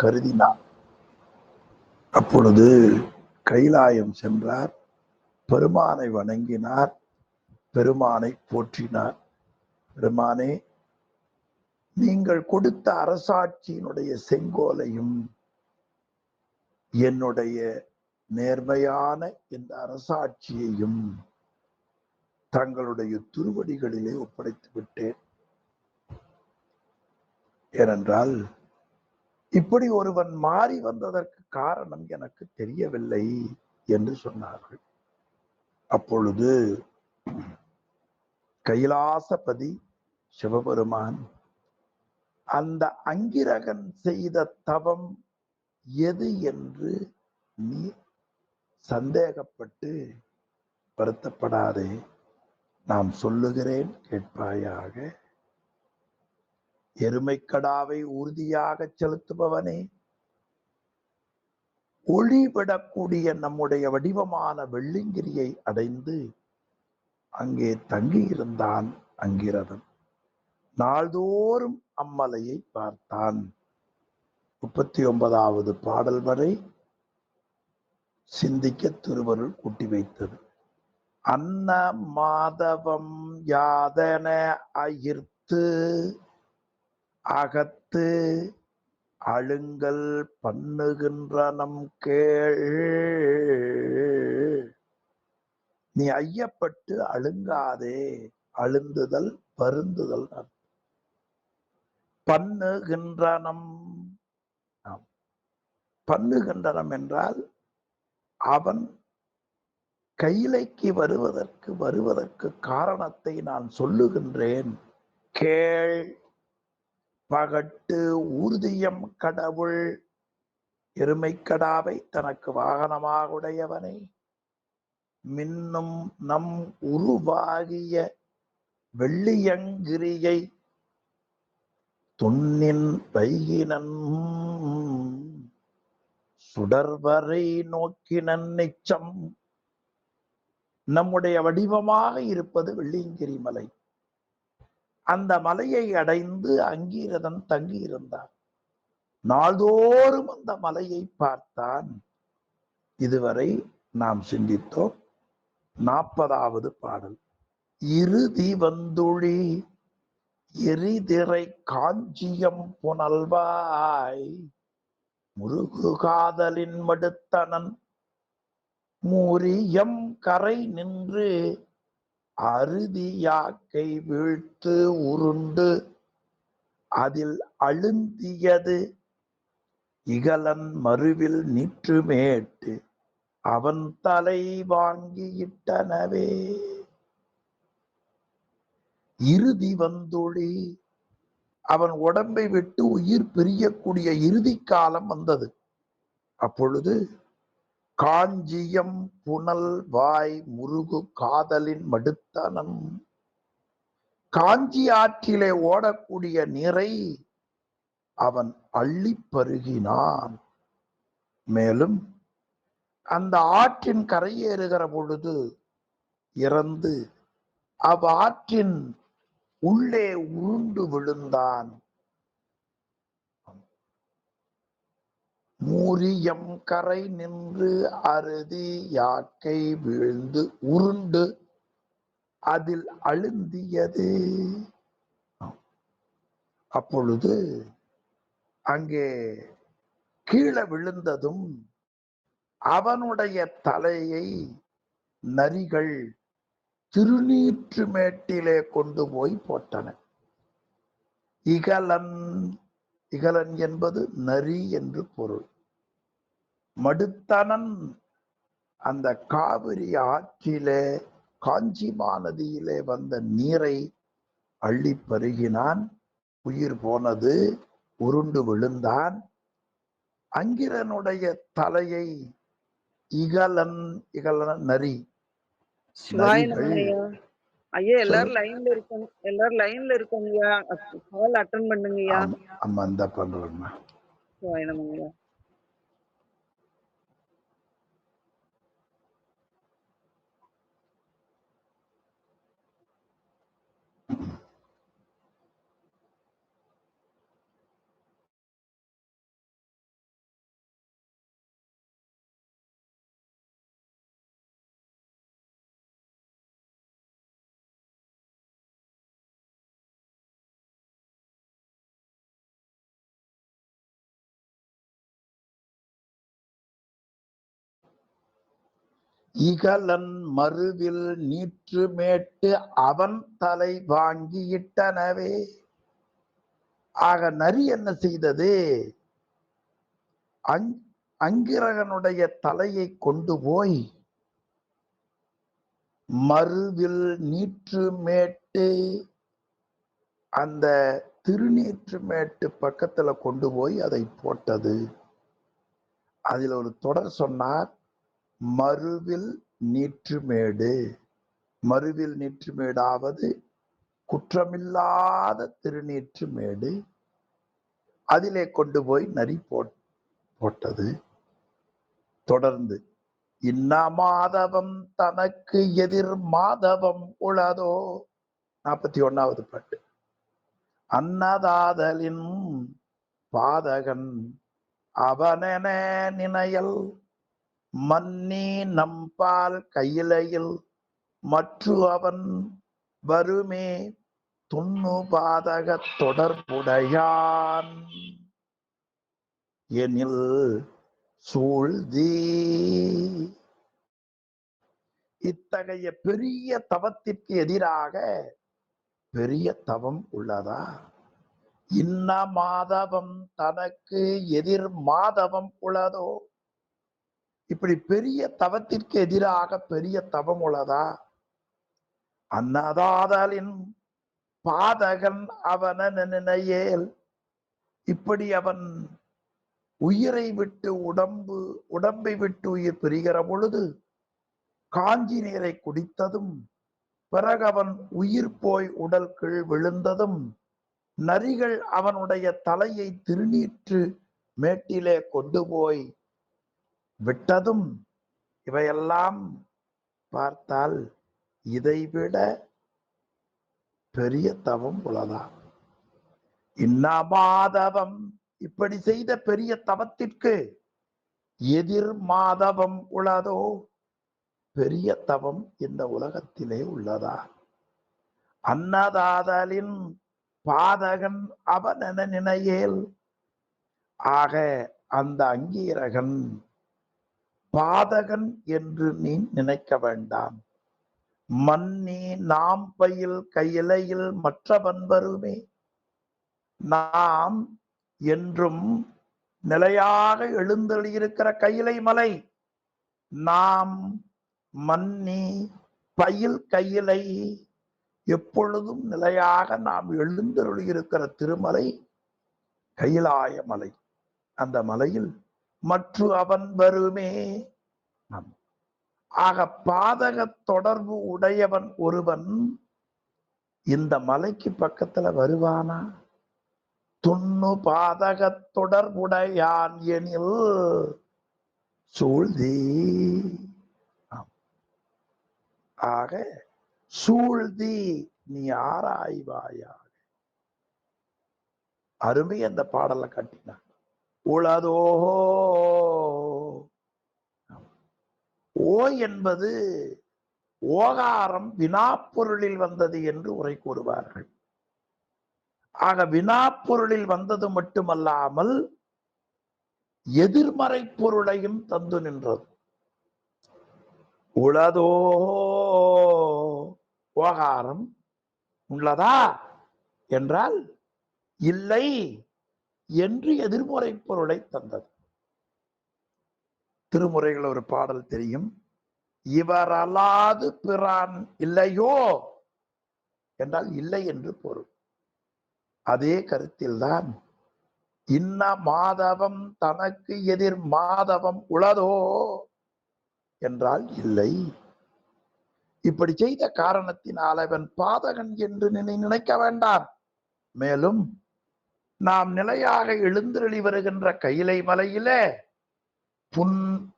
கருதினார். அப்பொழுது கைலாயம் சென்றார், பெருமானை வணங்கினார், பெருமானை போற்றினார். பெருமானே, நீங்கள் கொடுத்த அரசாட்சியினுடைய செங்கோலையும் என்னுடைய நேர்மையான இந்த அரசாட்சியையும் தங்களுடைய திருவடிகளிலே ஒப்படைத்து விட்டேன். ஏனென்றால் இப்படி ஒருவன் மாறி வந்ததற்கு காரணம் எனக்கு தெரியவில்லை என்று சொன்னார்கள். அப்பொழுது கைலாசபதி சிவபெருமான் அந்த அங்கிரகன் செய்த தவம் எது என்று நீ சந்தேகப்பட்டு வருத்தப்படாதே, நாம் சொல்லுகிறேன் கேட்பாயாக. எருமைக்கடாவை உறுதியாக செலுத்துபவனே, ஒளிவிடக்கூடிய நம்முடைய வடிவமான வெள்ளிங்கிரியை அடைந்து அங்கே தங்கியிருந்தான் அங்கிரதன். நாள்தோறும் அம்மலையை பார்த்தான். 39வது பாடல் வரை சிந்திக்க திருவருள் கூட்டி வைத்தது. அன்ன மாதவம் யாதன அயிர்த்து அகத்து அழுங்கல் பண்ணுகின்ற நம் கேள். நீ ஐயப்பட்டு அழுங்காதே. அழுந்துதல் பருந்துதல். பண்ணுகின்றனம், பண்ணுகின்றனம் என்றால் அவன் கைலைக்கு வருவதற்கு காரணத்தை நான் சொல்லுகின்றேன், கேள். பகட்டு ஊர்தியம் கடவுள், எருமைக்கடாவை தனக்கு வாகனமாக உடையவனை, மின்னும் நம் உருவாகிய வெள்ளியங்கிரியை துண்ணின் வைகினன் சுடர்வரை நோக்கினன் நிச்சம். நம்முடைய வடிவமாக இருப்பது வெள்ளியங்கிரி மலை. அந்த மலையை அடைந்து அங்கீரதன் தங்கியிருந்தான். நாள்தோறும் அந்த மலையை பார்த்தான். இதுவரை நாம் சிந்தித்தோம். 40வது பாடல். இறுதி வந்துழி எரிதிரை காஞ்சியம் புனல்வாய், முருகு காதலின் மடுத்தனன் மூரியம் கரை நின்று அறுதியாக்கை வீழ்த்து உருண்டு அதில் அழுந்தியது இகலன் மறுவில் நிற்றுமேட்டு அவன் தலை வாங்கியிட்டனவே. இறுதி வந்துழி, அவன் உடம்பை விட்டு உயிர் பிரியக்கூடிய இறுதி காலம் வந்தது. அப்பொழுது காஞ்சியம் புனல் வாய் முருகு காதலின் மடுத்தனன், காஞ்சி ஆற்றிலே ஓடக்கூடிய நீரை அவன் அள்ளி பருகினான். மேலும் அந்த ஆற்றின் கரையேறுகிற பொழுது இறந்து அவ்வாற்றின் உள்ளே உருண்டு விழுந்தான். மூரியம் கரை நின்று அறுதி யாக்கை வீழ்ந்து உருண்டு அதில் அழுந்தியது. அப்பொழுது அங்கே கீழே விழுந்ததும் அவனுடைய தலையை நரிகள் திருநீற்று மேட்டிலே கொண்டு போய் போட்டன. இகலன், இகலன் என்பது நரி என்று பொருள். மடுத்தனன், அந்த காவிரி ஆற்றிலே காஞ்சி மாநதியிலே வந்த நீரை அள்ளி பருகினான். உயிர் போனது, உருண்டு விழுந்தான். அங்கிரனுடைய தலையை இகலன், இகலன் நரி, ஐயா எல்லாரும் லைன்ல இருக்கோம், எல்லாரும் லைன்ல இருக்கோங்கய்யா, கால் அட்டெண்ட் பண்ணுங்கய்யா. ஆமா, இந்த பண்றேம்மா. நமங்கய்யா. இகலன் மறுவில் நீற்று மேட்டு அவன் தலை வாங்கியிட்டனவே. ஆக நரி என்ன செய்தது? அங்கிரகனுடைய தலையை கொண்டு போய் மறுவில் நீற்று மேட்டு, அந்த திருநீற்று மேட்டு பக்கத்துல கொண்டு போய் அதை போட்டது. அதில் ஒரு தொடர் சொன்னார், மறுவில் நீற்றுமேடு. மறுவில் நீற்றுமேடாவது குற்றமில்லாத திருநீற்றுமேடு. அதிலே கொண்டு போய் நரி போட்டது. தொடர்ந்து இன்ன மாதவம் தனக்கு எதிர் மாதவம் உளதோ, 41வது பாட்டு. அன்னதாதலின் பாதகன் அவனென நினையல் மன்னி நம்பால் கையிலையில் மற்று அவன் வருமே துண்ணு பாதக தொடர்புடையான் எனில் சூழ்தி. இத்தகைய பெரிய தவத்திற்கு எதிராக பெரிய தவம் உள்ளதா? இன்ன மாதவம் தனக்கு எதிர் மாதவம் உள்ளதோ. இப்படி பெரிய தவத்திற்கு எதிராக பெரிய தவம் உள்ளதா? அன்னதாதலின் பாதகன் அவன நினையேல். இப்படி அவன் உயிரை விட்டு உடம்பை விட்டு உயிர் பிரிகிற பொழுது காஞ்சி நீரை குடித்ததும், பிறகு அவன் உயிர் போய் உடல் கீழ் விழுந்ததும், நரிகள் அவனுடைய தலையை திருநீற்று மேட்டிலே கொண்டு போய் விட்டதும், இவையெல்லாம் பார்த்தால் இதைவிட பெரிய தவம் உள்ளதா? இன்ன மாதவம், இப்படி செய்த பெரிய தவத்திற்கு எதிர் மாதவம் உள்ளதோ, பெரிய தவம் இந்த உலகத்திலே உள்ளதா? அன்னதாதலின் பாதகன் அவனென நினையேல். ஆக அந்த அங்கீரகன் பாதகன் என்று நீ நினைக்க வேண்டாம். மன்னி நாம் பயில் கையிலையில் மற்றவன் வருமே. நாம் என்றும் நிலையாக எழுந்தருளியிருக்கிற கையிலை மலை, நாம் மன்னி பயில் கையிலை, எப்பொழுதும் நிலையாக நாம் எழுந்தருளியிருக்கிற திருமலை கையிலாய மலை. அந்த மலையில் மற்ற அவன் வருமே. ஆக பாதக தொடர்பு உடையவன் ஒருவன் இந்த மலைக்கு பக்கத்துல வருவானா? துண்ணு பாதக தொடர்புடையான் எனில் சூழ்தி. ஆக சூழ்தி நீ ஆராய்வாயாக. அருமை அந்த பாடலை கட்டினான். உளதோ, ஓ என்பது ஓகாரம் வினாப்பொருளில் வந்தது என்று உரை கூறுவார்கள். ஆக வினாப்பொருளில் வந்தது மட்டுமல்லாமல் எதிர்மறை பொருளையும் தந்து நின்றது. உளதோ ஓகாரம் உள்ளதா என்றால் இல்லை என்று எதிர்மறை பொருளை தந்தது. திருமுறைகள் ஒரு பாடல் தெரியும், இவரலாது பிறான் இல்லையோ என்றால் இல்லை என்று பொருள். அதே கருத்தில்தான் இன்ன மாதவம் தனக்கு எதிர் மாதவம் உளதோ என்றால் இல்லை. இப்படி செய்த காரணத்தினால் அவன் பாதகன் என்று நினைக்க வேண்டாம். மேலும் நாம் நிலையாக எழுந்தருளி வருகின்ற கையிலை மலையிலே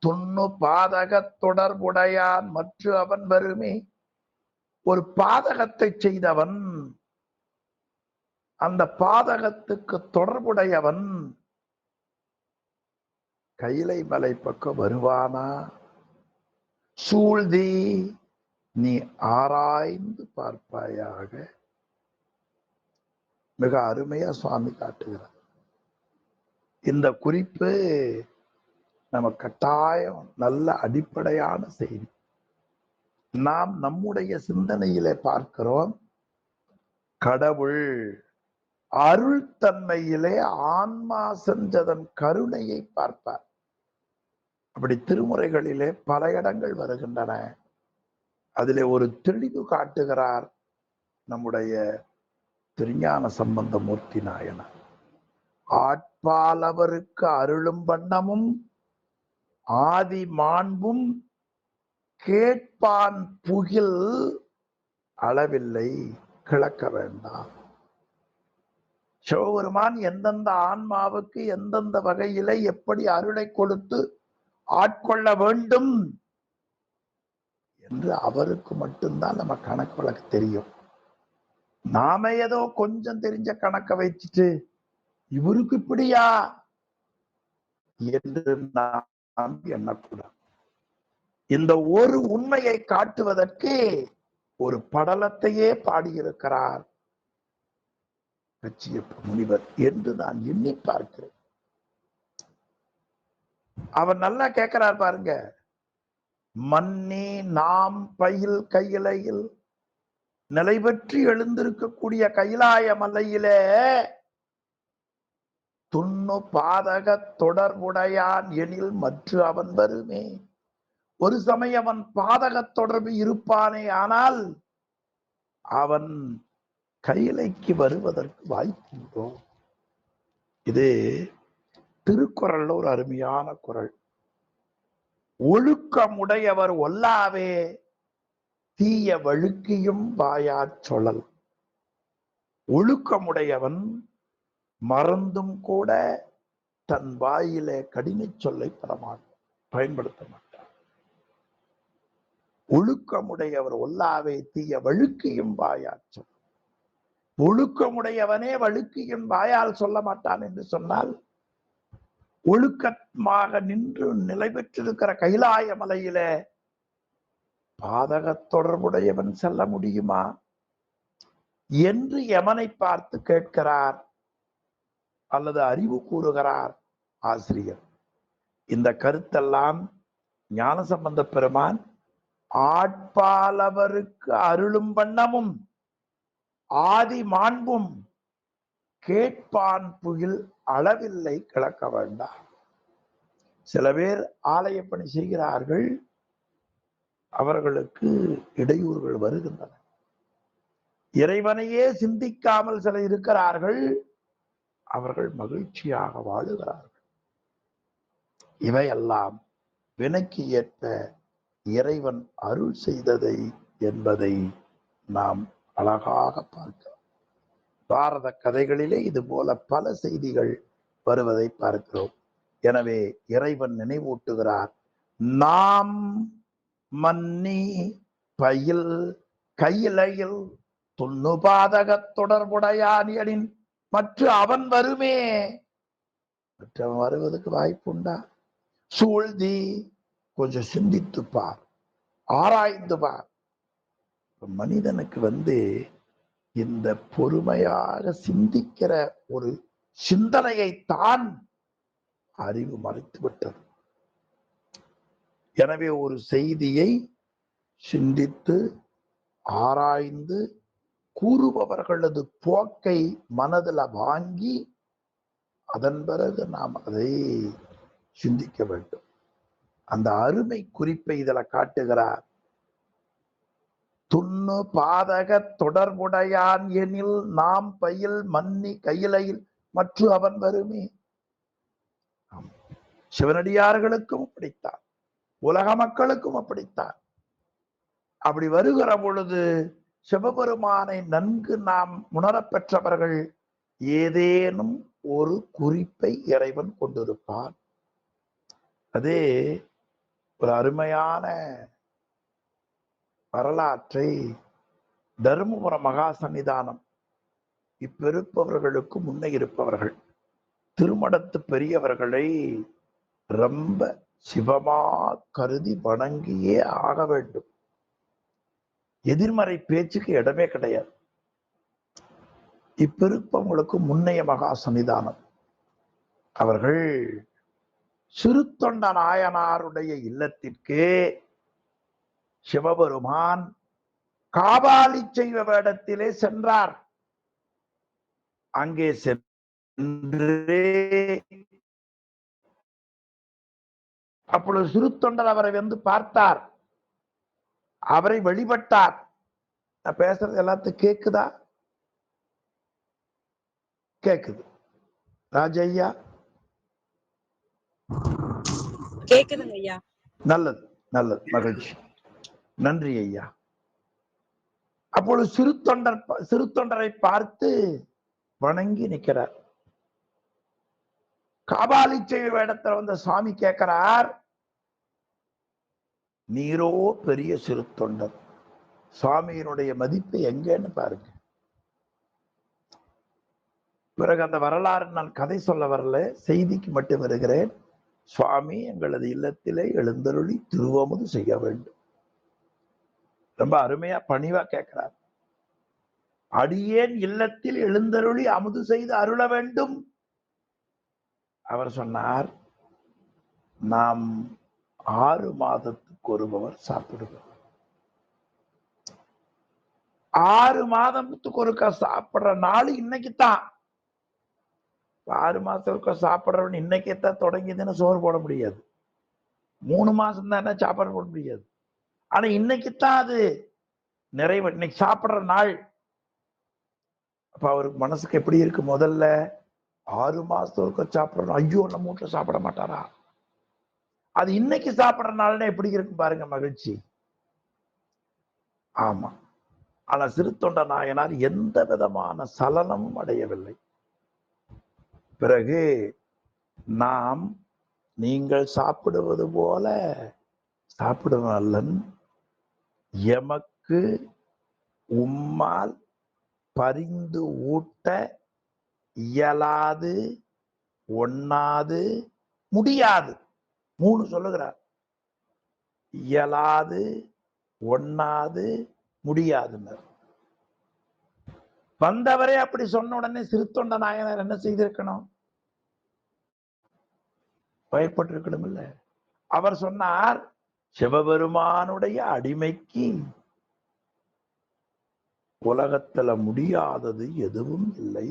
துண்ணு பாதக தொடர்புடையான் மற்ற அவன் வருமே. ஒரு பாதகத்தை செய்தவன், அந்த பாதகத்துக்கு தொடர்புடையவன் கையிலை மலை பக்கம் வருவானா? சூழ்தி நீ ஆராய்ந்து பார்ப்பாயாக. மிக அருமையா சுவாமி காட்டுகிறார். இந்த குறிப்பு நம்ம கட்டாயம் நல்ல அடிப்படையான செய்தி. நாம் நம்முடைய சிந்தனையிலே பார்க்கிறோம், கடவுள் அருள் தன்மையிலே ஆன்மா சென்றதன் கருணையை பார்ப்பார். அப்படி திருமுறைகளிலே பல இடங்கள் வருகின்றன. அதிலே ஒரு தெளிவு காட்டுகிறார் நம்முடைய திருஞான சம்பந்தமூர்த்தி நாயனார். ஆட்பாலவருக்கு அருளும் வண்ணமும் ஆதி மாண்பும் கேட்பான் புகில் அளவில்லை கிளக்க வேண்டாம். சிவபெருமான் எந்தெந்த ஆன்மாவுக்கு எந்தெந்த வகையிலே எப்படி அருளை கொடுத்து ஆட்கொள்ள வேண்டும் என்று அவருக்கு மட்டும்தான் நம்ம கணக்கு வழக்கு தெரியும். நாம ஏதோ கொஞ்சம் தெரிஞ்ச கணக்கை வச்சுட்டு இவருக்கு இப்படியா என்று நாம் எண்ணக்கூடாது. இந்த ஒரு உண்மையை காட்டுவதற்கு ஒரு படலத்தையே பாடியிருக்கிறார் கச்சியப்ப முனிவர் என்று நான் எண்ணி பார்க்கிறேன். அவர் நல்லா கேட்கிறார் பாருங்க. மன்னி நாம் பயில் கையிலையில் நிலை பெற்று எழுந்திருக்கக்கூடிய கைலாய மலையிலே துண்ணு பாதக தொடர்புடையான் எனில் மற்ற அவன் வருமே. ஒரு சமயம் அவன் பாதக தொடர்பு இருப்பானே, ஆனால் அவன் கையிலைக்கு வருவதற்கு வாய்ப்புண்டோ? இது திருக்குறள்ல ஒரு அருமையான குறள். ஒழுக்கமுடையவர் ஒல்லாவே தீய வழுக்கியும் வாயாற் சொல்லல். ஒழுக்கமுடையவன் மறந்தும் கூட தன் வாயிலே கடின சொல்லை பயன்படுத்த மாட்டார். ஒழுக்கமுடையவர் ஒல்லாவே தீய வழுக்கியும் வாயாற் சொல். ஒழுக்கமுடையவனே வழுக்கியும் வாயால் சொல்ல மாட்டான் என்று சொன்னால், ஒழுக்கமாக நின்று நிலை பெற்றிருக்கிற கைலாய மலையில பாதக தொடர்புடையவன் செல்ல முடியுமா என்று யமனை பார்த்து கேட்கிறார் அல்லது அறிவு கூறுகிறார் ஆசிரியர். இந்த கருத்தெல்லாம் ஞானசம்பந்த பெருமான் ஆட்பாலவருக்கு அருளும் வண்ணமும் ஆதி மாண்பும் கேட்பான் புகில் அளவில்லை கிளக்க வேண்டாம். சில பேர் ஆலய பணி செய்கிறார்கள், அவர்களுக்கு இடையூறுகள் வருகின்றன. இறைவனையே சிந்திக்காமல் சில இருக்கிறார்கள், அவர்கள் மகிழ்ச்சியாக வாழுகிறார்கள். இவையெல்லாம் வினைக்கு ஏற்ப இறைவன் அருள் செய்ததை என்பதை நாம் அழகாக பார்க்கிறோம். பாரத கதைகளிலே இது போல பல செய்திகள் வருவதை பார்க்கிறோம். எனவே இறைவன் நினைவூட்டுகிறார், நாம் மன்னி பயில் கையிலையில் துண்ணு பாதக தொடர்புடையான் எனின் மற்ற அவன் வருமே. மற்றவன் வருவதற்கு வாய்ப்புண்டா? சூழ்தி கொஞ்சம் சிந்தித்து பார், ஆராய்ந்து பார். மனிதனுக்கு இந்த பொறுமையாக சிந்திக்கிற ஒரு சிந்தனையை தான் அறிவு மறைத்து விட்டது. எனவே ஒரு செய்தியை சிந்தித்து ஆராய்ந்து கூறுபவர்களது போக்கை மனதில் வாங்கி அதன் பிறகு நாம் அதை சிந்திக்க வேண்டும். அந்த அருமை குறிப்பை இதுல காட்டுகிறார். துண்ணு பாதக தொடர்புடையான் எனில் நாம் பயில் மன்னி கையிலையில் மற்ற அவன் வருமே. சிவனடியார்களுக்கும் அப்படித்தான், உலக மக்களுக்கும் அப்படித்தான். அப்படி வருகிற பொழுது சிவபெருமானை நன்கு நாம் உணரப் பெற்றவர்கள் ஏதேனும் ஒரு குறிப்பை இறைவன் கொண்டிருப்பான். அதே ஒரு அருமையான வரலாற்றை தருமபுர மகா சன்னிதானம் இப்பெருப்பவர்களுக்கு முன்னே இருப்பவர்கள் திருமடத்து பெரியவர்களை ரொம்ப சிவமா கருதி வணங்கியே ஆக வேண்டும். எதிர்மறை பேச்சுக்கு இடமே கிடையாது. இப்பெருப்பவங்களுக்கு முன்னைய மகா சன்னிதானம் அவர்கள் சிறுத்தொண்ட நாயனாருடைய இல்லத்திற்கு சிவபெருமான் காபாலி செய்வ வேடத்திலே சென்றார். அங்கே சென்று அப்பொழுது சிறு தொண்டர் அவரை வந்து பார்த்தார், அவரை வழிபட்டார். நான் பேசுறது எல்லாத்துக்கும் கேக்குதா? கேக்குது. ராஜையா கேக்குதுங்க ஐயா. நல்லது நல்லது, மகிழ்ச்சி, நன்றி ஐயா. அப்பொழுது சிறு தொண்டரை பார்த்து வணங்கி நிற்கிறார். காபாலி செய்வ வேடத்துல வந்த சுவாமி கேட்கிறார், நீரோ பெரிய சிறு தொண்டர், சுவாமியினுடைய மதிப்பு எங்கன்னு பாருங்க. பிறகு அந்த வரலாறு நான் கதை சொல்ல வரல, செய்திக்கு மட்டும் வருகிறேன். சுவாமி எங்களது இல்லத்திலே எழுந்தருளி திருவமுது செய்ய வேண்டும். ரொம்ப அருமையா பணிவா கேட்கிறார். அடியேன் இல்லத்தில் எழுந்தருளி அமுது செய்து அருள வேண்டும். அவர் சொன்னார், நாம் 6 மாதத்துக்கு ஒருவர் சாப்பிடுவோம். 6 மாதத்துக்கு ஒருக்கா சாப்பிடுற நாள் இன்னைக்குத்தான். 6 மாசத்துக்கு சாப்பிடுறவன் இன்னைக்கேத்தான் தொடங்கியதுன்னு சோறு போட முடியாது. 3 மாசம் தானே சாப்பாடு போட முடியாது. ஆனா இன்னைக்குத்தான் அது நிறைவு. இன்னைக்கு சாப்பிடுற நாள். அப்ப அவருக்கு மனசுக்கு எப்படி இருக்கு? முதல்ல 6 மாசத்துக்கு சாப்பிடணும், ஐயோ நம்ம வீட்டுல சாப்பிட மாட்டாரா? அது இன்னைக்கு சாப்பிடுற நாள்னா எப்படி இருக்கு பாருங்க, மகிழ்ச்சி. ஆமா. ஆனா சிறு தொண்ட நாயனார் எந்த விதமான சலனமும் அடையவில்லை. பிறகு நாம் நீங்கள் சாப்பிடுவது போல சாப்பிடுவோம் அல்லன், எமக்கு உம்மால் பரிந்து ஊட்ட இயலாது, ஒண்ணாது, முடியாது. 3 சொல்லுகிறார். இயலாது, ஒண்ணாது, முடியாதுன்னு வந்தவரே அப்படி சொன்ன உடனே சிறு தொண்ட நாயனார் என்ன செய்திருக்கணும்? பயப்பட்டிருக்கணும் இல்ல? அவர் சொன்னார், சிவபெருமானுடைய அடிமைக்கு உலகத்துல முடியாதது எதுவும் இல்லை.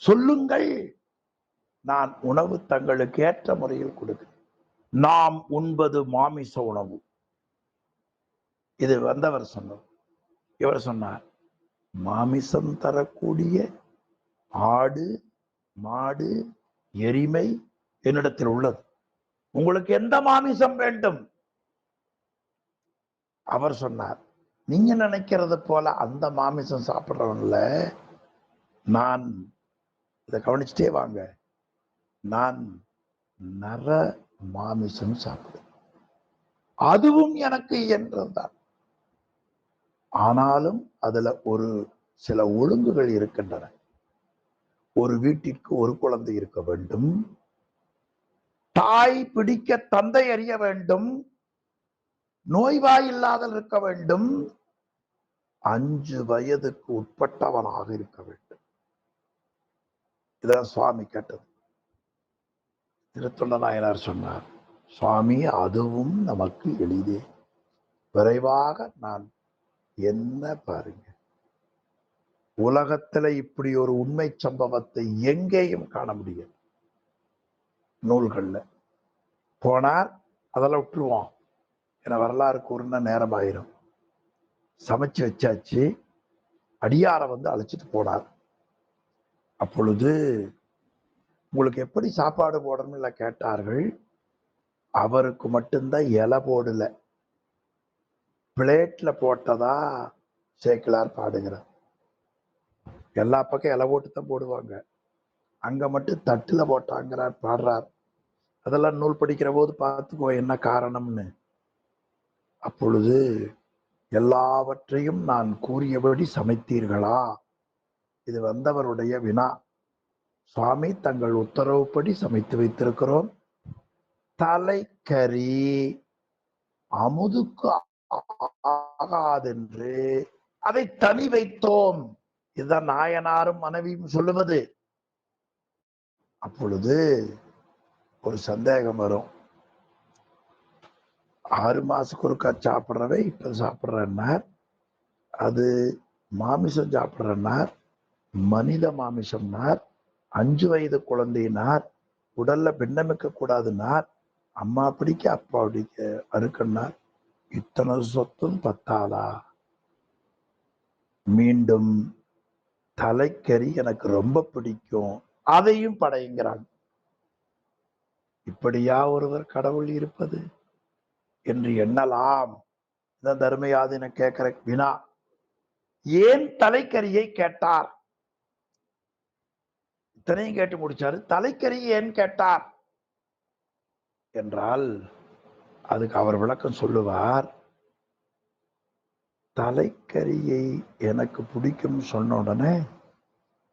சொல்லுங்கள், நான் உணவு தங்களுக்கு ஏற்ற முறையில் கொடுக்கிறேன். நாம் உண்பது மாமிச உணவு. இது வந்தவர் சொன்னார். இவர் சொன்னார், மாமிசம் தரக்கூடிய ஆடு, மாடு, எருமை என்னிடத்தில் உள்ளது. உங்களுக்கு எந்த மாமிசம் வேண்டும்? அவர் சொன்னார், நீங்க நினைக்கிறது போல அந்த மாமிசம் சாப்பிடுறவன்ல, நான் இதை கவனிச்சுட்டே வாங்க, நான் நர மாமிசம் சாப்பிடுவேன். அதுவும் எனக்கு என்றுதான். ஆனாலும் அதுல ஒரு சில ஒழுங்குகள் இருக்கின்றன. ஒரு வீட்டிற்கு ஒரு குழந்தை இருக்க வேண்டும், தாய் பிடிக்க தந்தை அறிய வேண்டும், நோய்வாய் இல்லாதல் இருக்க வேண்டும், 5 வயதுக்கு உட்பட்டவனாக இருக்க வேண்டும். இதான் சுவாமி கேட்டது. திருத்தொண்ட நாயனார் சொன்னார், சுவாமி அதுவும் நமக்கு எளிதே, விரைவாக நான் என்ன பாருங்க, உலகத்துல இப்படி ஒரு உண்மை சம்பவத்தை எங்கேயும் காண முடியாது. நூல்கள்ல போனார், அதெல்லாம் விட்டுருவோம், என வரலாறு கூறுன நேரம் ஆயிரும். சமைச்சு வச்சாச்சு, அடியார வந்து அழைச்சிட்டு போனார். அப்பொழுது உங்களுக்கு எப்படி சாப்பாடு போடணும்ல கேட்டார்கள். அவருக்கு மட்டும்தான் இலை போடல, பிளேட்ல போட்டதா சேக்கிலார் பாடுகிறார். எல்லா பக்கம் இலை போட்டு தான் போடுவாங்க, அங்க மட்டும் தட்டுல போட்டாங்கிறார் பாடுறார். அதெல்லாம் நூல் படிக்கிற போது பார்த்துக்கோ என்ன காரணம்னு. அப்பொழுது எல்லாவற்றையும் நான் கூறியபடி சமைத்தீர்களா? இது வந்தவருடைய வினா. சுவாமி தங்கள் உத்தரவுப்படி சமைத்து வைத்திருக்கிறோம். தலைக்கறி அமுதுக்கு ஆகாதென்று அதை தனி வைத்தோம். இதுதான் நாயனாரும் மனைவியும் சொல்லுவது. அப்பொழுது ஒரு சந்தேகம் வரும். 6 மாசத்துக்கு ஒருக்கா சாப்பிட்றவை இப்ப சாப்பிட்றன்னார். அது மாமிசம் சாப்பிட்றன்னார், மனித மாமிசம்னார், 5 வயது குழந்தையினார், உடல்ல பிண்டமிக்க கூடாதுன்னார், அம்மா பிடிக்க அப்பா பிடிக்க அறுக்கன்னார். இத்தனை சொத்தும் பத்தாதா? மீண்டும் தலைக்கறி எனக்கு ரொம்ப பிடிக்கும், அதையும் படையுங்கிறாங்க. இப்படியா ஒருவர் கடவுள் இருப்பது என்று எண்ணலாம். இந்த தர்மயாதின கேட்கிற வினா, ஏன் தலைக்கறியை கேட்டார்? இத்தனையும் கேட்டு முடிச்சாரு, தலைக்கறி ஏன் கேட்டார் என்றால் அதுக்கு அவர் விளக்கம் சொல்லுவார். தலைக்கறியை எனக்கு பிடிக்கும் சொன்ன உடனே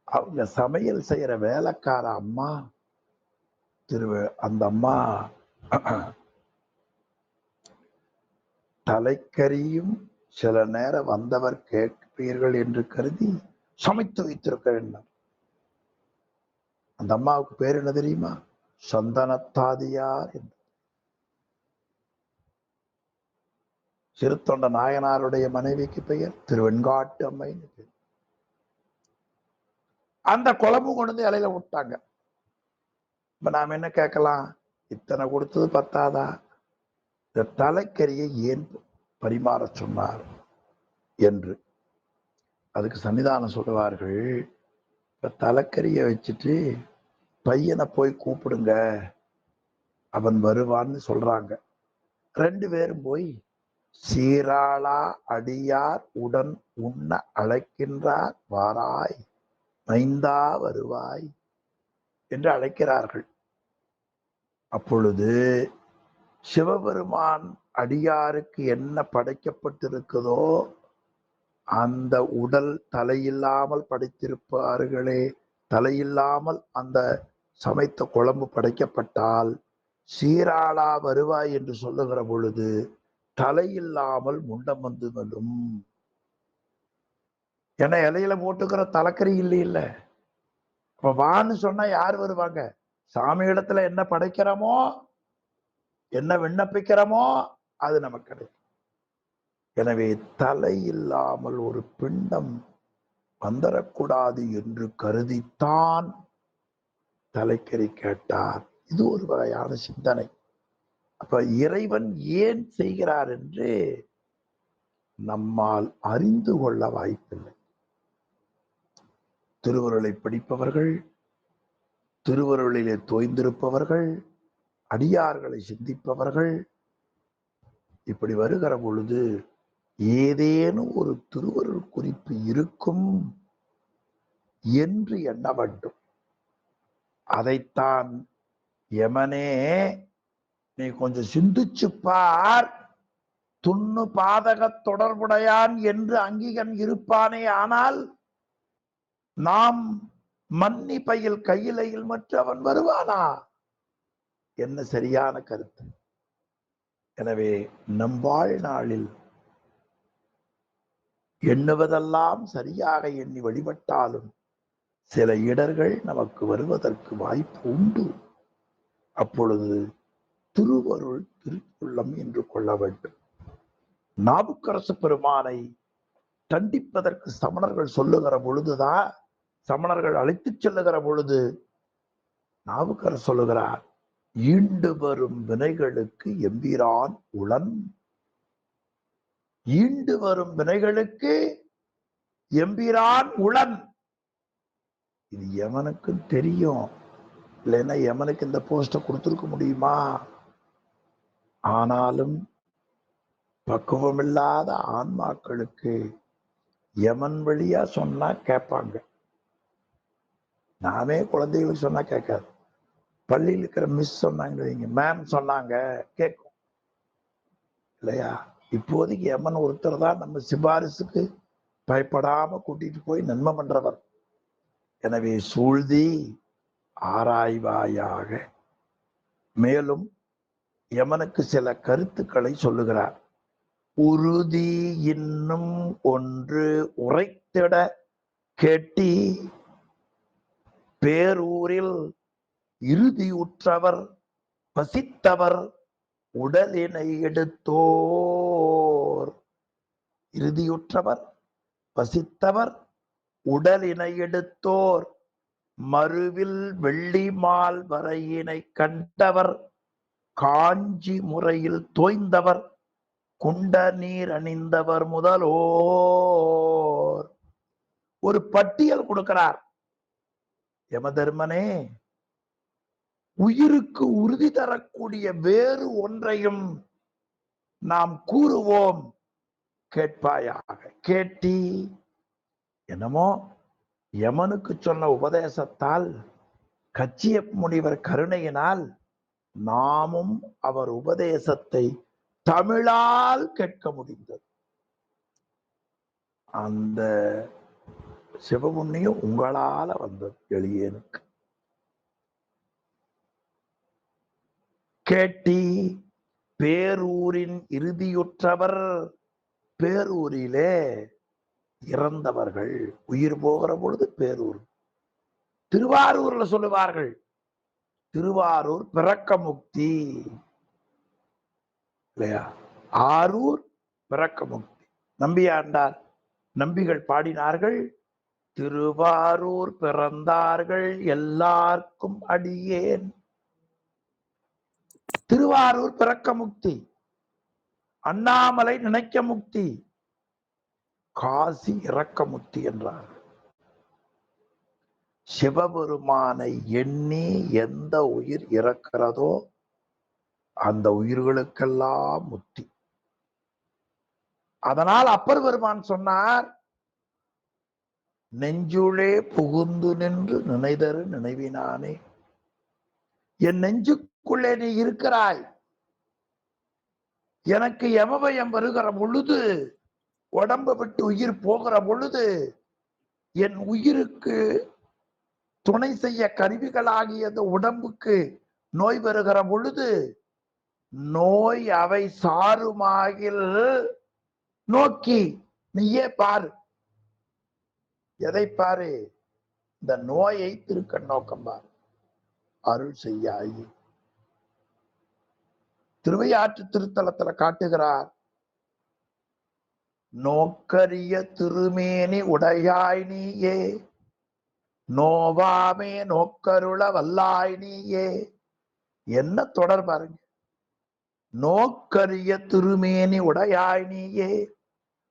அவங்க சமையல் செய்யற வேலைக்கார அம்மா அந்த அம்மா தலைக்கறியும் சில நேரம் வந்தவர் கேட்பீர்கள் என்று கருதி சமைத்து வைத்திருக்க வேண்டும். அந்த அம்மாவுக்கு பேர் என்ன தெரியுமா? சந்தனத்தாதியார் என்று. சிறுத்தொண்ட நாயனாருடைய மனைவிக்கு பெயர் திருவெண்காட்டு அம்மைன்னு பேர். அந்த குழம்பு கொண்டு வந்து இலையில விட்டாங்க. இப்ப நாம என்ன கேட்கலாம்? இத்தனை கொடுத்தது பத்தாதா? இந்த தலைக்கறியை ஏன் பரிமாற சொன்னார் என்று. அதுக்கு சன்னிதானம் சொல்லுவார்கள், இப்ப தலைக்கறியை வச்சுட்டு பையனை போய் கூப்பிடுங்க, அவன் வருவான்னு சொல்றாங்க. 2 பேரும் போய் சீராளா அடியார் உடன் உண்ண அழைக்கின்றார், வாராய் மைந்தா வருவாய் என்று அழைக்கிறார்கள். அப்பொழுது சிவபெருமான் அடியாருக்கு என்ன படைக்கப்பட்டிருக்குதோ அந்த உடல் தலையில்லாமல் படைத்திருப்பார்களே, தலையில்லாமல் அந்த சமைத்த குழம்பு படைக்கப்பட்டால் சீராளா வருவாய் என்று சொல்லுகிற பொழுது தலையில்லாமல் முண்டம் வந்து வரும். ஏன்னா இலையில போட்டுக்கிற தலைக்கறி இல்லை. அப்ப வான்னு சொன்னா யார் வருவாங்க? சாமி இடத்துல என்ன படைக்கிறோமோ, என்ன விண்ணப்பிக்கிறோமோ அது நமக்கு கிடைக்கும். எனவே தலை இல்லாமல் ஒரு பிண்டம் வந்துடக்கூடாது என்று கருதித்தான் தலைக்கறி கேட்டார். இது ஒரு வகையான சிந்தனை. அப்ப இறைவன் ஏன் செய்கிறார் என்று நம்மால் அறிந்து கொள்ள வாய்ப்பில்லை. திருவருளை படிப்பவர்கள், திருவருளிலே தோய்ந்திருப்பவர்கள், அடியார்களை சிந்திப்பவர்கள் இப்படி வருகிற பொழுது ஏதேனும் ஒரு திருவருள் குறிப்பு இருக்கும் என்று எண்ண வேண்டும். அதைத்தான் யமனே நீ கொஞ்சம் சிந்திச்சு பார், துண்ணு பாதக தொடர்புடையான் என்று அங்கீகன் இருப்பானே, ஆனால் நாம் மன்னி பையில் கையிலையில் மற்ற அவன் வருவானா? என்ன சரியான கருத்து. எனவே நம் வாழ்நாளில் எண்ணுவதெல்லாம் சரியாக எண்ணி வழிபட்டாலும் சில இடர்கள் நமக்கு வருவதற்கு வாய்ப்பு உண்டு. அப்பொழுது திருவருள் திருக்குள்ளம் என்று கொள்ள வேண்டும். நாவுக்கரசு பெருமானை தண்டிப்பதற்கு சமணர்கள் சொல்லுகிற பொழுதுதான், சமணர்கள் அழைத்துச் செல்லுகிற பொழுது நாவுக்கரசு சொல்லுகிறார், ஈண்டு வரும் வினைகளுக்கு எம்பிரான் உளன். ஈண்டு வரும் வினைகளுக்கு எம்பிரான் உளன். இது எவனுக்கும் தெரியும். இல்லைன்னா எவனுக்கு இந்த போஸ்ட கொடுத்திருக்க முடியுமா? ஆனாலும் பக்குவமில்லாத ஆன்மாக்களுக்கு யமன் வழியா சொன்னா கேட்பாங்க. நாமே குழந்தைகளுக்கு சொன்னா கேட்காது. பள்ளியில் இருக்கிற மிஸ் சொன்னாங்க, மேம் சொன்னாங்க, கேட்கும் இல்லையா? இப்போதைக்கு யமன் ஒருத்தர் தான் நம்ம சிபாரிசுக்கு பயப்படாம கூட்டிட்டு போய் நன்மை பண்றவர். எனவே சூழ்தி ஆராய்வாயாக. மேலும் யமனுக்கு சில கருத்துக்களை சொல்லுகிறார். உறுதி இன்னும் ஒன்று உரைத்திட கேட்டி, பேரூரில் இறுதி உற்றவர் பசித்தவர் உடலினை எடுத்தோர், இறுதியுற்றவர் வசித்தவர், உடலினை எடுத்தோர், மறுவில் வெள்ளிமால் வரையினை கண்டவர், காஞ்சி முறையில் தோய்ந்தவர், குண்ட நீர் அணிந்தவர் முதலோர். ஒரு பட்டியல் கொடுக்கிறார். யமதர்மனே, உயிருக்கு உறுதி தரக்கூடிய வேறு ஒன்றையும் நாம் கூறுவோம், கேட்பாயாக. கேட்டி, என்னமோ யமனுக்கு சொன்ன உபதேசத்தால், கச்சிய முனிவர் கருணையினால் நாமும் அவர் உபதேசத்தை தமிழால் கேட்க முடிந்தது. அந்த சிவபுண்ணியம் உங்களால வந்தது எளியனுக்கு. கேட்டி, பேரூரின் இறுதியுற்றவர், பேரூரிலே இறந்தவர்கள், உயிர் போகிற பொழுது பேரூர். திருவாரூர்ல சொல்லுவார்கள், திருவாரூர் பிறக்க முக்தி இல்லையா, ஆரூர் பிறக்க முக்தி. நம்பியாண்டார் நம்பிகள் பாடினார்கள், திருவாரூர் பிறந்தார்கள் எல்லாருக்கும் அடியேன். திருவாரூர் பிறக்க முக்தி, அண்ணாமலை நினைக்க முக்தி, காசி இறக்க முக்தி என்றார். சிவபெருமானை எண்ணி எந்த உயிர் இறக்கிறதோ அந்த உயிர்களுக்கெல்லாம் முக்தி. அதனால் அப்பர் பெருமான் சொன்னார், நெஞ்சுளே புகுந்து நின்று நினைதரு நினைவினானே. என் நெஞ்சுக்குள்ளே நீ இருக்கிறாய். எனக்கு யமபயம் வருகிற பொழுது, உடம்பு விட்டு உயிர் போகிற பொழுது, என் உயிருக்கு துணை செய்ய கருவிகளாகியது உடம்புக்கு நோய் வருகிற பொழுது, நோய் அவை சாருமாகில் நோக்கி நீயே பாரு. எதை பாரு? இந்த நோயை திருக்கண் நோக்கம் பாரு. அருள் செய்யாயி. திருவையாற்று திருத்தலத்துல காட்டுகிறார், நோக்கரிய திருமேனி உடையாய் நீயே, நோவாமே நோக்கருள வல்லாய் நீயே. என்ன தொடர் பாருங்க. நோக்கரிய திருமேனி உடையாய் நீயே,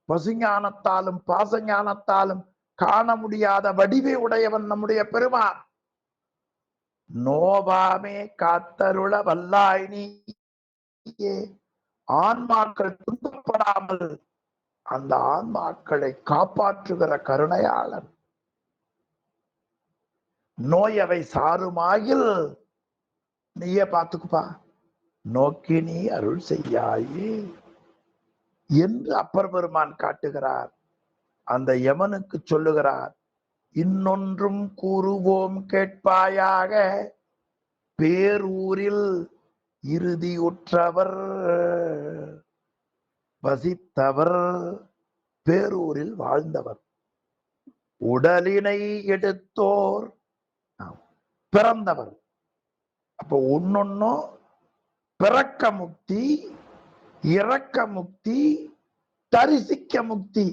பசுஞானத்தாலும் பாசஞானத்தாலும் காண முடியாத வடிவை உடையவன் நம்முடைய பெருமான். நோவாமே காத்தருள வல்லாய் நீயே, ஆன்மாக்கள் துன்பப்படாமல் அந்த ஆன்மாக்களை காப்பாற்றுகிற கருணையாளன். நோய் அவை சாருமாகில் நீயே பார்த்துக்குப்பா, நோக்கி நீ அருள் செய்யாயே என்று அப்பர் பெருமான் காட்டுகிறார். அந்த யமனுக்கு சொல்லுகிறார், இன்னொன்றும் கூறுவோம் கேட்பாயாக, பேரூரில் இறுதியுற்றவர் வசித்தவர், பேரூரில் வாழ்ந்தவர், உடலினை எடுத்தோர் பிறந்தவர். அப்ப ஒன்னொன்னும் பிறக்க முக்தி, இறக்க முக்தி, தரிசிக்க முக்தி,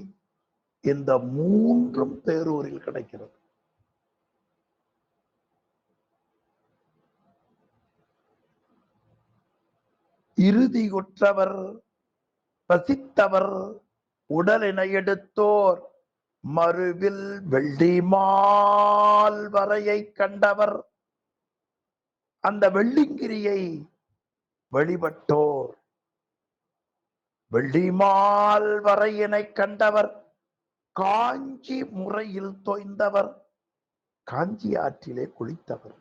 இந்த மூன்றும் பேரூரில் கிடைக்கிறது. இறுதியுற்றவர் வசித்தவர், உடலினை எடுத்தோர், மறுவில் வெள்ளிமால் வரையை கண்டவர், அந்த வெள்ளிங்கிரியை வழிபட்டோர், வெள்ளிமால் வரையினை கண்டவர், காஞ்சி முறையில் தோய்ந்தவர், காஞ்சி ஆற்றிலே குளித்தவர்,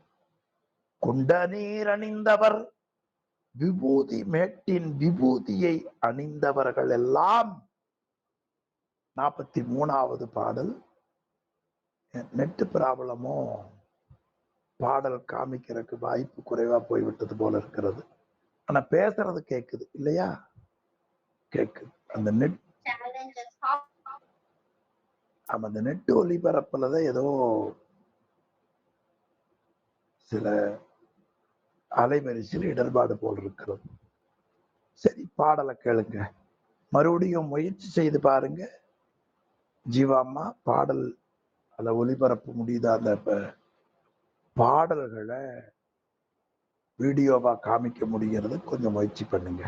குண்ட நீர் அணிந்தவர், விபூதி மேட்டின் விபூதியை அணிந்தவர்கள் எல்லாம். 43வது பாடல். நெட்டு ப்ராப்ளமோ பாடல் காமிக்கிறதுக்கு வாய்ப்பு குறைவா போய்விட்டது போல இருக்கிறது. ஆனா பேசுறது கேக்குது இல்லையா? கேக்குது. அந்த நெட் ஆமா, அந்த நெட் ஒளிபரப்புலதான் ஏதோ சில அலைவரிசையில் இடர்பாடு போல் இருக்கிறது. சரி, பாடலை கேளுங்க, மறுபடியும் முயற்சி செய்து பாருங்க. ஜீவாம்மா பாடல் அதை ஒளிபரப்ப முடியுதா? அந்த பாடல்களை வீடியோவா காமிக்க முடிகிறது, கொஞ்சம் முயற்சி பண்ணுங்க.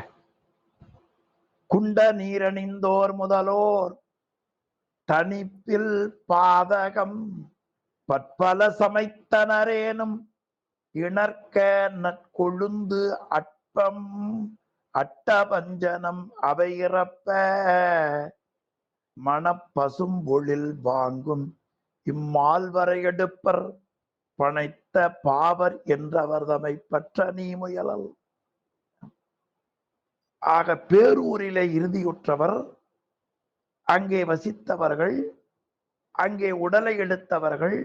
குண்ட நீரணிந்தோர் முதலோர் தனிப்பில் பாதகம் பற்பல சமைத்தனரேனும் இணர்க்க நற்கொழுந்து அற்பம் அட்டபஞ்சனம் அவையிறப்ப மணப்பசும்பொழில் வாங்கும் இம்மால்வரை எடுப்பர் பனைத்த பாவர் என்றவர் தமை பற்ற நீ முயலல். ஆக பேரூரிலே இறுதியுற்றவர், அங்கே வசித்தவர்கள், அங்கே உடலை எடுத்தவர்கள்,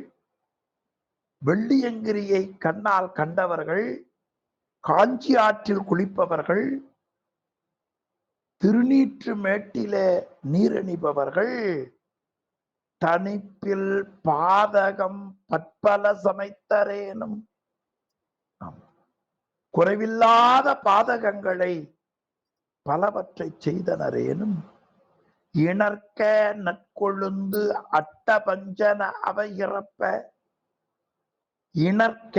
வெள்ளியங்கிரியை கண்ணால் கண்டவர்கள், காஞ்சி ஆற்றில் குளிப்பவர்கள், திருநீற்று மேட்டிலே நீரணிபவர்கள், தனிப்பில் பாதகம் பற்பல சமைத்தரேனும் குறைவில்லாத பாதகங்களை பலவற்றை செய்தனரேனும் இணர்க்க நற்கொழுந்து அட்டபஞ்சன அவை இறப்ப. இணர்க்க,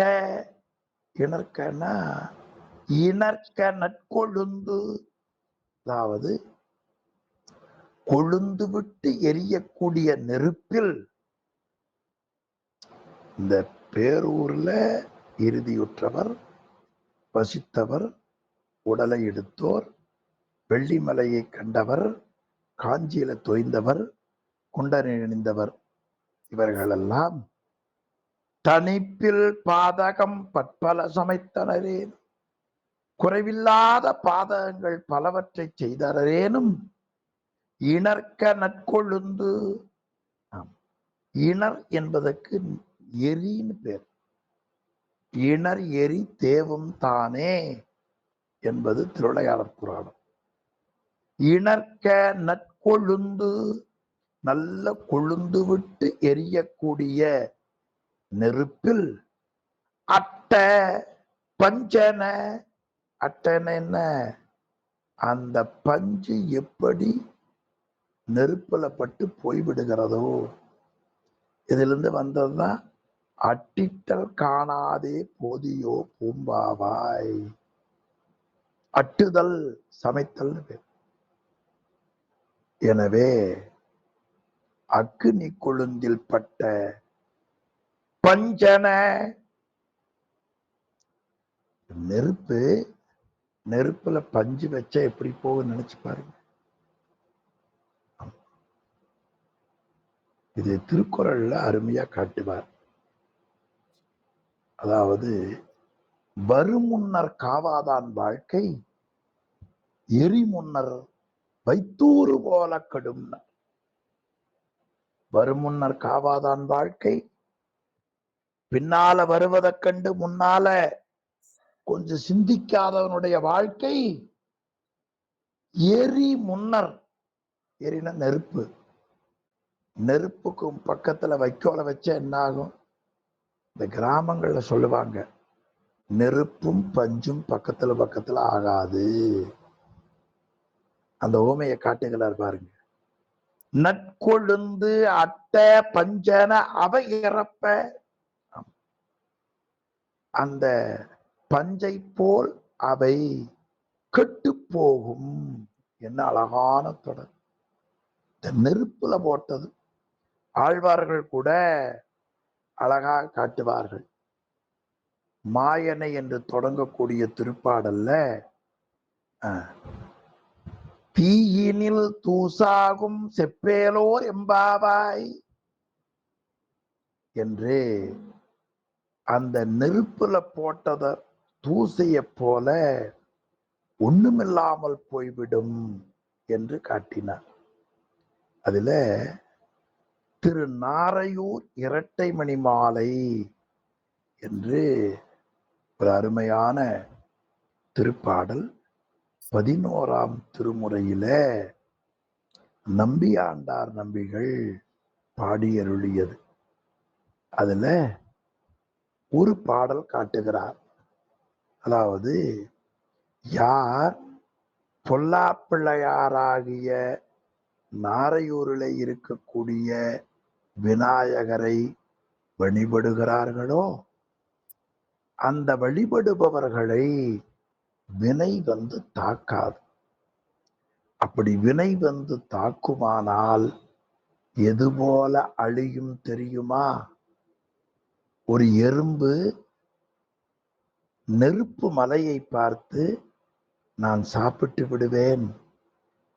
இணர்க்கனா இணர்க்க நற்கொழுந்து, அதாவது கொழுந்து விட்டு எரியக்கூடிய நெருப்பில் இந்த பேரூர்ல இறுதியுற்றவர், வசித்தவர், உடலை எடுத்தோர், வெள்ளிமலையை கண்டவர், காஞ்சியில தொய்ந்தவர், குண்டனை அணிந்தவர், இவர்களெல்லாம் தனிப்பில் பாதகம் பற்பல சமைத்தனரே, குறைவில்லாத பாதகங்கள் பலவற்றை செய்தனரேனும் இணர்க்க நற்கொழுந்து. இணர் என்பதற்கு எரின்னு பேர். இணர் எரி தேவும் தானே என்பது திருவிளையாடற் புராணம். இணர்க்க நற்கொழுந்து, நல்ல கொழுந்து விட்டு எரியக்கூடிய நெருப்பில் அட்ட பஞ்சன, அட்டன என்ன, அந்த பஞ்சு எப்படி நெருப்புல பட்டு போய்விடுகிறதோ, இதிலிருந்து வந்ததுதான் அட்டிட்டல் காணாதே போதியோ பூம்பாவாய். அட்டுதல் சமைத்தல். எனவே அக்னி கொழுந்தில் பட்ட பஞ்சன, நெருப்பு, நெருப்புல பஞ்சு வச்சா எப்படி போகும் நினைச்சு பாருங்க. இது திருக்குறள்ல அருமையா காட்டுவார். அதாவது வருமுன்னர் காவாதான் வாழ்க்கை எரிமுன்னர் வைத்தூறு போல கடும். வருமுன்னர் காவாதான் வாழ்க்கை, பின்னால வருவதை கண்டு முன்னால கொஞ்சம் சிந்திக்காதவனுடைய வாழ்க்கை எரி முன்னர். எரின நெருப்பு, நெருப்புக்கும் பக்கத்துல வைக்கோல வச்சா என்ன ஆகும்? இந்த கிராமங்கள்ல சொல்லுவாங்க, நெருப்பும் பஞ்சும் பக்கத்துல பக்கத்துல ஆகாது. அந்த ஓமையை காட்டுகிறார் பாருங்க. நற்கொழுந்து அட்ட பஞ்சன அவை இறப்ப, அந்த பஞ்சை போல் அவை கெட்டு போகும். என்ன அழகான தொடர்! இந்த நெருப்புல போட்டது. ஆழ்வார்கள் கூட அழகாக காட்டுவார்கள். மாயனை என்று தொடங்கக்கூடிய திருப்பாடல்ல தீயினில் தூசாகும் செப்பேலோர் எம்பாவாய் என்று அந்த நெருப்புல போட்டத தூசைய போல ஒண்ணுமில்லாமல் போய்விடும் என்று காட்டினார். அதுல திரு நாரையூர் இரட்டை மணி மாலை என்று ஒரு அருமையான திருப்பாடல் 11ஆம் திருமுறையில நம்பியாண்டார் நம்பிகள் பாடியருளியது. அதுல ஒரு பாடல் காட்டுகிறார். அதாவது யார் பொல்லாப்பிள்ளையாராகிய நாரையூரில் இருக்கக்கூடிய விநாயகரை வழிபடுகிறார்களோ அந்த வழிபடுபவர்களை வினை வந்து தாக்காது. அப்படி வினை வந்து தாக்குமானால் எது போல அழியும் தெரியுமா? ஒரு எறும்பு நெருப்பு மலையை பார்த்து நான் சாப்பிட்டு விடுவேன்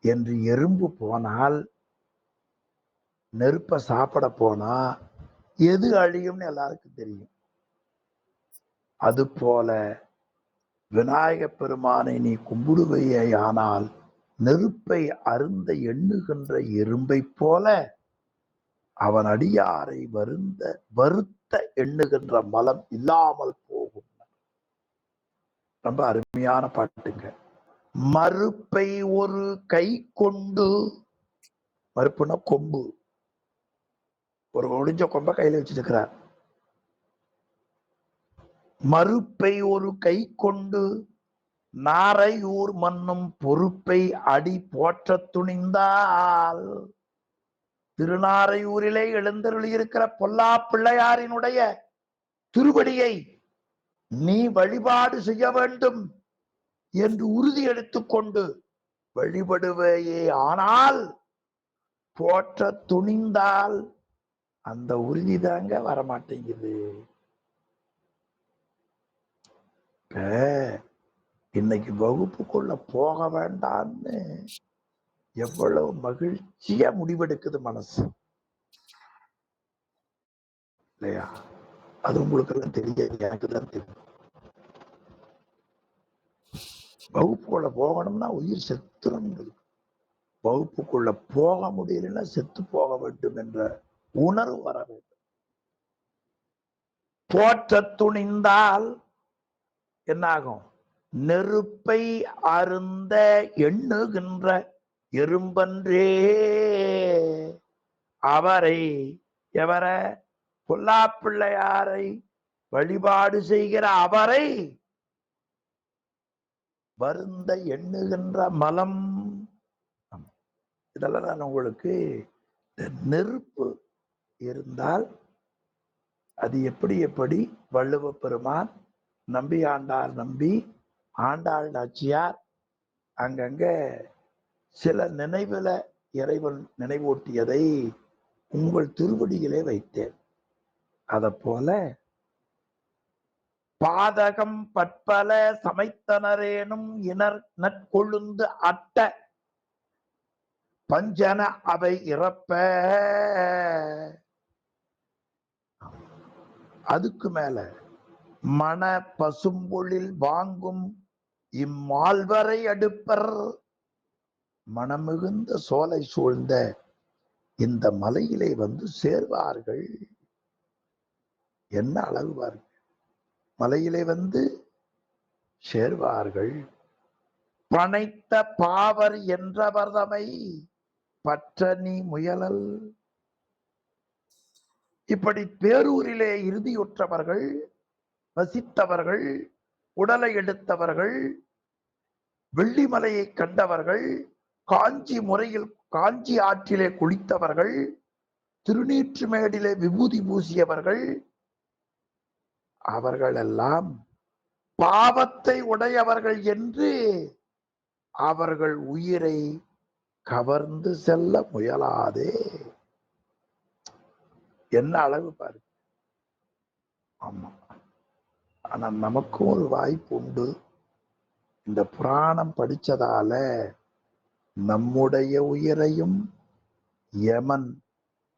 என்று எறும்பு போனால், நெருப்பை சாப்பிட போனா எது அழியும்னு எல்லாருக்கும் தெரியும். அது போல விநாயக பெருமானை நீ கும்பிடுவையே ஆனால் நெருப்பை அருந்த எண்ணுகின்ற எறும்பை போல அவன் அடியாரை வருத்த எண்ணுகின்ற மலம் இல்லாமல் போகும். ரொம்ப அருமையான பாட்டுங்க. மறுப்பை ஒரு கை கொண்டு, மறுப்புனா கொம்பு, ஒரு ஒடிஞ்ச கொம்ப கையில வச்சிருக்கிறார். மறுப்பை ஒரு கை கொண்டு நாரையூர் மன்னும் பொறுப்பை அடி போற்ற துணிந்தால், திருநாரையூரிலே எழுந்தருளி இருக்கிற பொல்லா பிள்ளையாரினுடைய திருவடியை நீ வழிபாடு செய்ய வேண்டும் என்று உறுதி எடுத்துக்கொண்டு வழிபடுவையே ஆனால், போற்ற துணிந்தால் அந்த உறுதி தாங்க வரமாட்டேங்குது. இன்னைக்கு வகுப்புக்குள்ள போக வேண்டாம்னு எவ்வளவு மகிழ்ச்சியா முடிவெடுக்குது மனசு இல்லையா? அது உங்களுக்கு எல்லாம் தெரியாது, எனக்கு தான் தெரியும். வகுப்புக்குள்ள போகணும்னா உயிர் செத்துரும். வகுப்புக்குள்ள போக முடியலன்னா செத்து போக வேண்டும் என்ற உணர்வு வர வேண்டும். போற்ற துணிந்தால் என்னாகும்? நெருப்பை அருந்த எண்ணுகின்ற எறும்பன்றே அவரை, எவர? பொல்லாப்பிள்ளையாரை வழிபாடு செய்கிற அவரை வருந்த எண்ணுகின்ற மலம். இதெல்லாம் நான் உங்களுக்கு, நெருப்பு இருந்தால் அது எப்படி எப்படி வள்ளுவ பெருமான், நம்பி ஆண்டார் நம்பி, ஆண்டாள் நாச்சியார் அங்கங்க சில நினைவுல இறைவன் நினைவூட்டியதை உங்கள் திருவடியிலே வைத்தேன். அத போல பாதகம் பற்பல சமைத்தனரேனும் இனர் நற்கொழுந்து அட்ட பஞ்சன அவை இறப்ப. அதுக்கு மேல மன பசும்பொழில் வாங்கும் இம்மால்வரை அடுப்பர், மனமிகுந்த சோலை சூழ்ந்த இந்த மலையிலே வந்து சேர்வார்கள். என்ன அழகு பாருங்க, மலையிலே வந்து சேர்வார்கள். பனைத்த பாவர் என்றவர்தமை பற்ற நீ முயலல். இப்படி பேரூரிலே இறுதியுற்றவர்கள், வசித்தவர்கள், உடலை எடுத்தவர்கள், வெள்ளிமலையை கண்டவர்கள், காஞ்சி முறையில் காஞ்சி ஆற்றிலே குளித்தவர்கள், திருநீற்றுமேடிலே விபூதி பூசியவர்கள், அவர்கள் எல்லாம் பாவத்தை உடையவர்கள் என்று அவர்கள் உயிரை கவர்ந்து செல்ல முயலாதே. என்ன அழகு பாருங்க. ஆமா, ஆனா நமக்கும் ஒரு வாய்ப்பு உண்டு. இந்த புராணம் படிச்சதால நம்முடைய உயிரையும் யமன்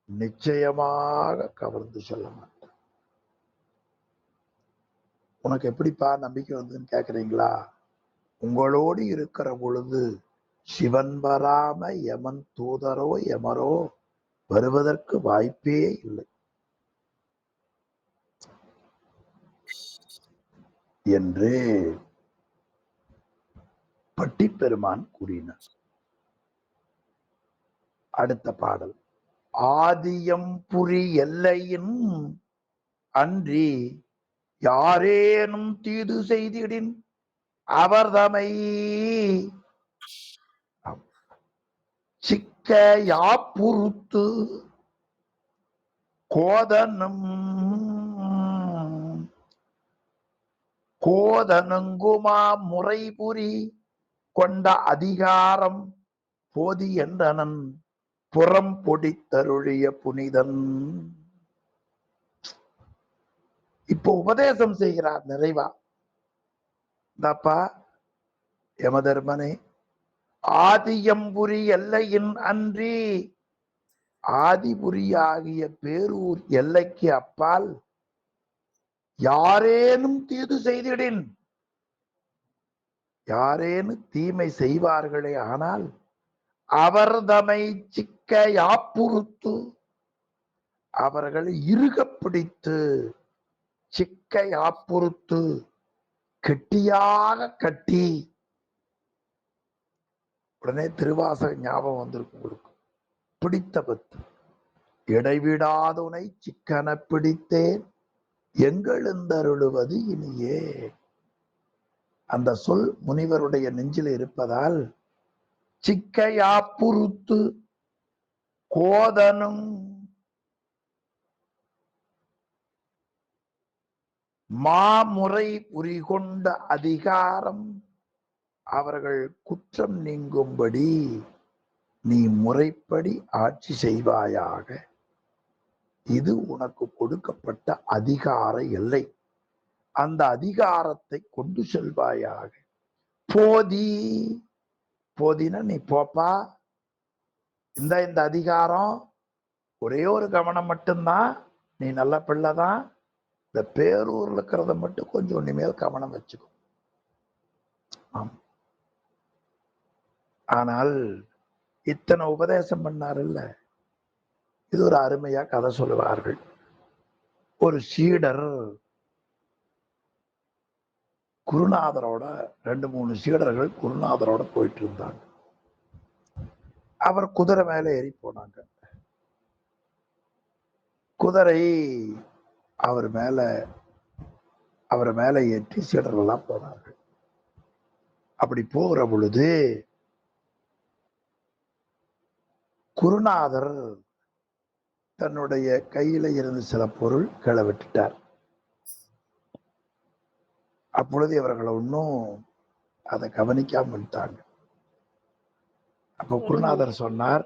நிச்சயமாக கவர்ந்து செல்ல மாட்டான். உனக்கு எப்படிப்பா நம்பிக்கை வந்ததுன்னு கேக்குறீங்களா? உங்களோடு இருக்கிற பொழுது சிவன் வராம யமன் தூதரோ யமரோ வருவதற்கு வாய்ப்பே இல்லை என்று பட்டிப்பெருமான் கூறினார். அடுத்த பாடல், ஆதியம் புரி எல்லையின் அன்றி யாரேனும் தீது செய்திடின் அவர்தமை சிக்க யாப்புறுத்து கோதனுங்குமா முறைபுரி கொண்ட அதிகாரம் போதி என்றனன் புறம் பொடித்தருளிய புனிதன். இப்போ உபதேசம் செய்கிறார் நிறைவா. இந்தாப்பா யமதர்மனே, ஆதியம்புரி எல்லையின் அன்றி ஆதிபுரியாகிய பேரூர் எல்லைக்கு அப்பால் யாரேனும் தீது செய்திடின், யாரேனும் தீமை செய்வார்களே ஆனால் அவர் தமை சிக்க யாப்புறுத்து அவர்களை இறுக பிடித்து, சிக்க யாப்புறுத்து கெட்டியாக கட்டி. உடனே திருவாசக ஞாபகம் வந்திருக்கும் உங்களுக்கு. பிடித்த பத்து இடைவிடாதுனை சிக்கன பிடித்தேன் எங்களெந்தருளுவது இனியே. அந்த சொல் முனிவருடைய நெஞ்சில் இருப்பதால் சிக்க யாப்புறுத்து கோதனும் மாமுறை புரிகொண்ட அதிகாரம் அவர்கள் குற்றம் நீங்கும்படி நீ முறைப்படி ஆட்சி செய்வாயாக. இது உனக்கு கொடுக்கப்பட்ட அதிகார எல்லை. அந்த அதிகாரத்தை கொண்டு செல்வாயாக. போதி, போதினா நீ போப்பா, இந்த அதிகாரம் ஒரே ஒரு கவனம் மட்டும்தான், நீ நல்ல பிள்ளைதான், இந்த பேரூர்ல இருக்கிறத மட்டும் கொஞ்சம் இனிமேல் கவனம் வச்சுக்கோ. ஆனால் இத்தனை உபதேசம் பண்ணார் இல்ல, இது ஒரு அருமையா கதை சொல்லுவார்கள். ஒரு சீடர் குருநாதரோட, 2-3 சீடர்கள் குருநாதரோட போயிட்டு இருந்தாங்க. அவர் குதிரை மேல ஏறி போனாங்க. குதிரை அவரை மேல ஏற்றி சீடர்கள்லாம் போனார்கள். அப்படி போகிற பொழுது குருநாதர் தன்னுடைய கையில இருந்து சில பொருள் கீழே விட்டுட்டார். அப்பொழுது இவர்களை ஒன்றும் அதை கவனிக்காம விட்டாங்க. அப்போ குருநாதர் சொன்னார்,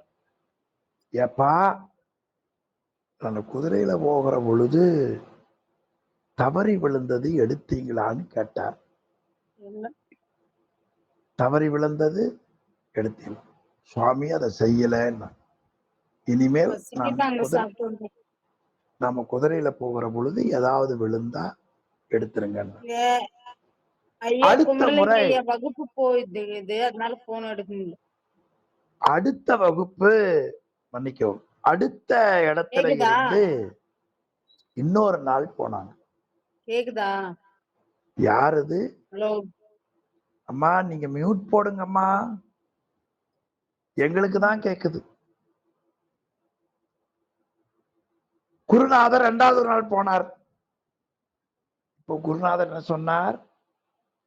ஏப்பா அந்த குதிரையில போகிற பொழுது தவறி விழுந்தது எடுத்தீங்களான்னு கேட்டார். தவறி விழுந்தது எடுத்தீங்க. சுவாமி அதை செய்யலன்னா, இனிமேல் நம்ம குதிரையில போகிற பொழுது ஏதாவது விழுந்தா எடுத்துருங்க. அடுத்த முறை வகுப்பு போயிடுது, அதனால போன் எடுக்க முடியல. அடுத்த வகுப்பு மன்னிக்கவும், அடுத்த இடத்துல இருந்து இன்னொரு நாள் போனாங்க. கேக்குதா? யாருது? ஹலோ அம்மா, நீங்க மியூட் போடுங்கம்மா, எங்களுக்கு தான் கேக்குது. குருநாதர் 2வது நாள் போனார். இப்போ குருநாதர் என்ன சொன்னார்?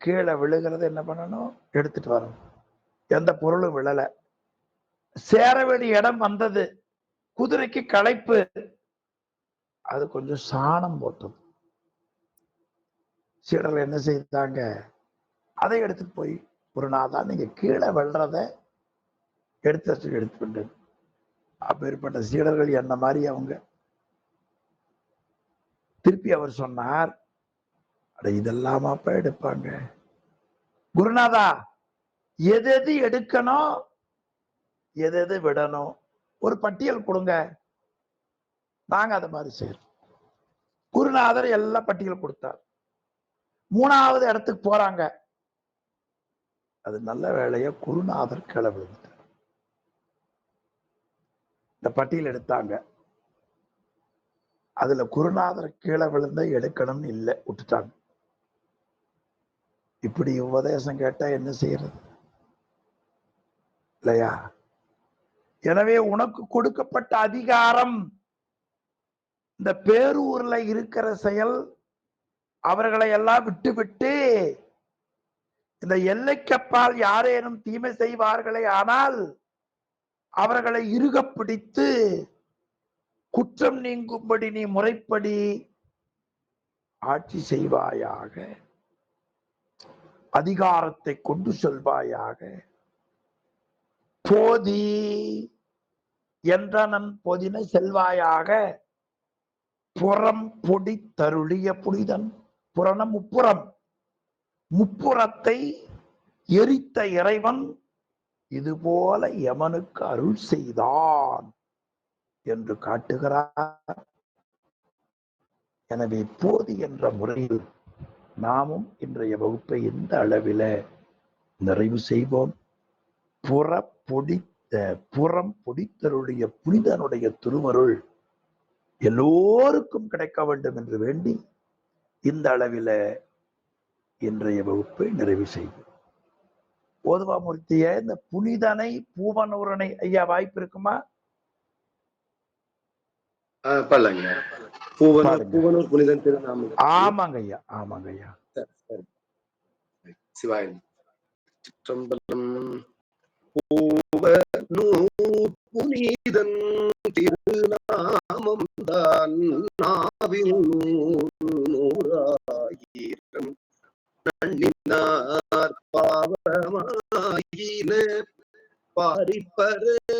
கீழே விழுகிறது என்ன பண்ணணும்? எடுத்துட்டு வரணும். எந்த பொருளும் விழல. சேர வேண்டிய இடம் வந்தது. குதிரைக்கு களைப்பு, அது கொஞ்சம் சாணம் போட்டது. சீடர்கள் என்ன செய்தாங்க? அதை எடுத்துட்டு போய், குருநாதா நீங்க கீழே விழுறத எடுத்துட்டு. அப்பேற்பட்ட சீடர்கள் என்ன மாதிரி அவங்க. திருப்பி அவர் சொன்னார், அட இதெல்லாமாப்பா எடுப்பாங்க. குருநாதா, எது எது எடுக்கணும், எது எது விடணும், ஒரு பட்டியல் கொடுங்க, நாங்க அதை மாதிரி செய்யறோம். குருநாதர் எல்லாம் பட்டியல் கொடுத்தார். 3வது இடத்துக்கு போறாங்க. அது நல்ல வேலையா குருநாதர் கிளம்பி இந்த பட்டியல் எடுத்தாங்க. அதுல குருநாதர் கீழே விழுந்த எடுக்கணும்னு இல்லை, விட்டுட்டாங்க. இப்படி உபதேசம் கேட்டா என்ன செய்யறது இல்லையா? எனவே உனக்கு கொடுக்கப்பட்ட அதிகாரம், இந்த பேரூர்ல இருக்கிற செயல், அவர்களை எல்லாம் விட்டுவிட்டு இந்த எல்லைக்கப்பால் யாரேனும் தீமை செய்வார்களே ஆனால் அவர்களை இறுக பிடித்து குற்றம் நீங்கும்படி நீ முறைப்படி ஆட்சி செய்வாயாக, அதிகாரத்தை கொண்டு செல்வாயாக. போதி என்றனன் பொதின செல்வாயாக, புறம் பொடி தருளிய புனிதன். புறணம் முப்புறம், முப்புறத்தை எரித்த இறைவன் இதுபோல யமனுக்கு அருள் செய்தான் என்று காட்டுகிறார். எனவே போதி என்ற முறையில் நாமும் இன்றைய வகுப்பை இந்த அளவில் நிறைவு செய்வோம். புறம் பொடித்தருடைய புனிதனுடைய திருவருள் எல்லோருக்கும் கிடைக்க வேண்டும் என்று வேண்டி இந்த அளவில் இன்றைய வகுப்பை நிறைவு செய்வோம். ஓதுவாமூர்த்திய இந்த புனிதனை பூவனூரனை ஐயா வாய்ப்பு இருக்குமா? பூவனூர் புனிதன் திருநாமம். ஆமாங்க ஐயா, ஆமாங்க ஐயா. சிவாயன் பூவனூர் புனிதன் திருநாமம் தான் நாவில் நூறாயிரம் நன்னினார் பாவமாயின பாரிப்பர